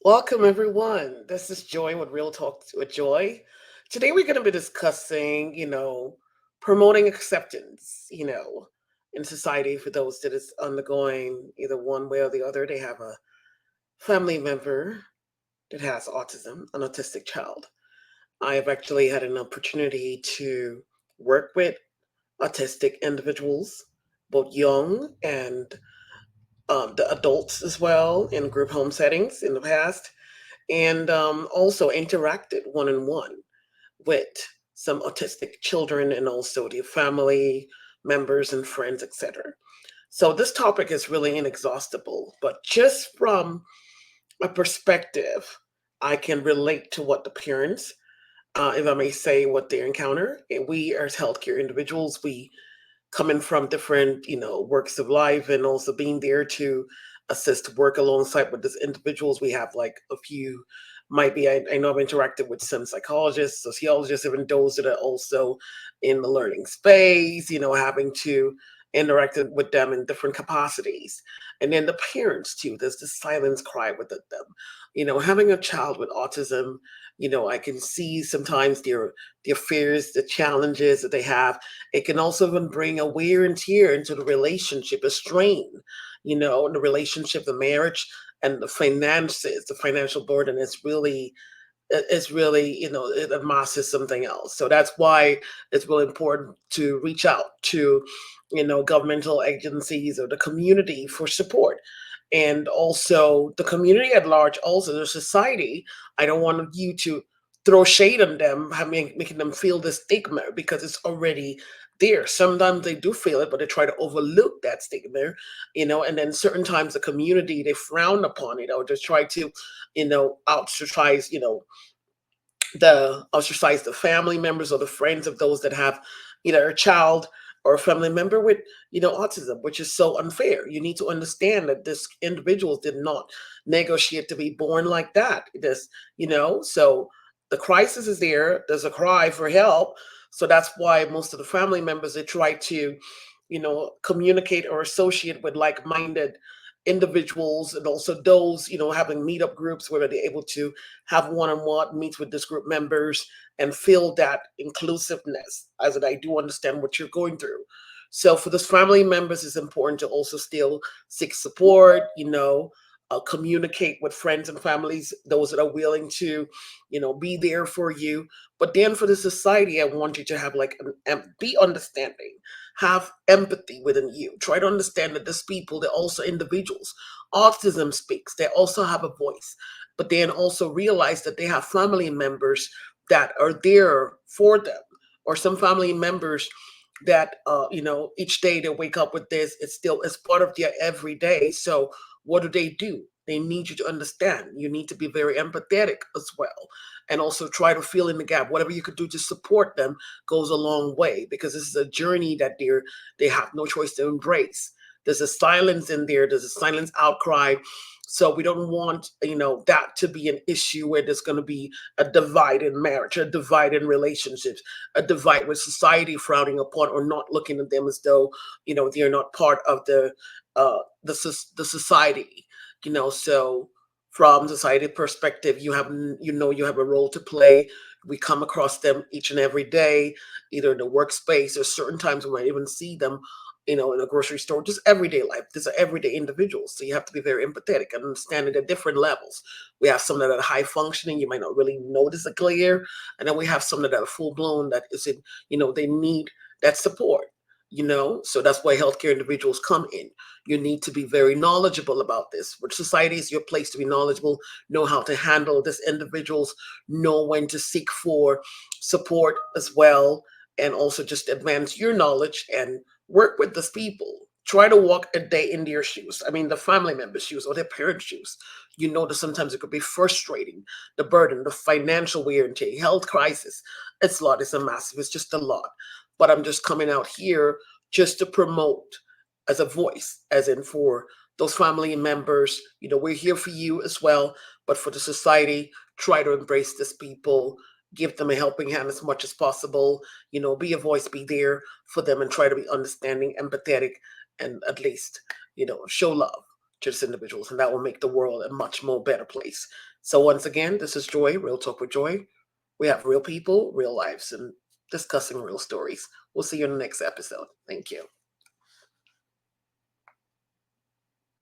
Welcome, everyone. This is Joy with Real Talk with Joy. Today, we're going to be discussing, promoting acceptance, in society for those that is undergoing either one way or the other. They have a family member that has autism, an autistic child. I have actually had an opportunity to work with autistic individuals, both young and the adults as well, in group home settings in the past, and also interacted one on one with some autistic children and also their family members and friends, etc. So this topic is really inexhaustible, but just from a perspective, I can relate to what the parents, if I may say, what they encounter. And we as healthcare individuals, we coming from different, works of life and also being there to assist work alongside with these individuals. We have like a few, might be, I know I've interacted with some psychologists, sociologists, even those that are also in the learning space, having to interact with them in different capacities. And then the parents too, there's this silence cry within them. Having a child with autism, I can see sometimes their fears, the challenges that they have. It can also even bring a wear and tear into the relationship, a strain, in the relationship, the marriage, and the finances, the financial burden is really, it amasses something else. So that's why it's really important to reach out to, governmental agencies or the community for support. And also the community at large, also the society. I don't want you to throw shade on them, making them feel the stigma because it's already there. Sometimes they do feel it, but they try to overlook that stigma, and then certain times the community, they frown upon it or just try to, ostracize, the family members or the friends of those that have either a child or a family member with, autism, which is so unfair. You need to understand that this individuals did not negotiate to be born like that. This, so the crisis is there. There's a cry for help. So that's why most of the family members, they try to, communicate or associate with like-minded individuals, and also those, having meetup groups where they're able to have one-on-one meets with this group members and feel that inclusiveness, as that I do understand what you're going through. So for those family members, it's important to also still seek support, communicate with friends and families, those that are willing to, be there for you. But then for the society, I want you to have like be understanding, have empathy within you. Try to understand that these people, they're also individuals. Autism speaks, they also have a voice, but then also realize that they have family members that are there for them, or some family members that, each day they wake up with this. It's part of their everyday. So what do? They need you to understand. You need to be very empathetic as well, and also try to fill in the gap. Whatever you could do to support them goes a long way, because this is a journey that they have no choice to embrace. There's a silence in there. There's a silence outcry. So we don't want, that to be an issue where there's going to be a divide in marriage, a divide in relationships, a divide with society frowning upon or not looking at them as though, they're not part of the society. So from society perspective, you have a role to play. We come across them each and every day, either in the workspace or certain times we might even see them, in a grocery store, just everyday life. These are everyday individuals. So you have to be very empathetic and understand it at different levels. We have some that are high functioning, you might not really notice it clear. And then we have some that are full blown, that is in, they need that support. So that's why healthcare individuals come in. You need to be very knowledgeable about this. Which society is your place to be knowledgeable, know how to handle this individuals, know when to seek for support as well, and also just advance your knowledge and work with these people. Try to walk a day in their shoes. I mean, the family member's shoes or their parents' shoes. You know that sometimes it could be frustrating. The burden, the financial wear and tear, health crisis. It's a lot. It's a massive. It's just a lot. But I'm just coming out here just to promote as a voice, as in for those family members. We're here for you as well. But for the society, try to embrace these people, give them a helping hand as much as possible. Be a voice, be there for them, and try to be understanding, empathetic, and at least, show love. to these individuals, and that will make the world a much more better place. So once again, this is Joy, Real Talk with Joy. We have real people, real lives, and discussing real stories. We'll see you in the next episode. Thank you.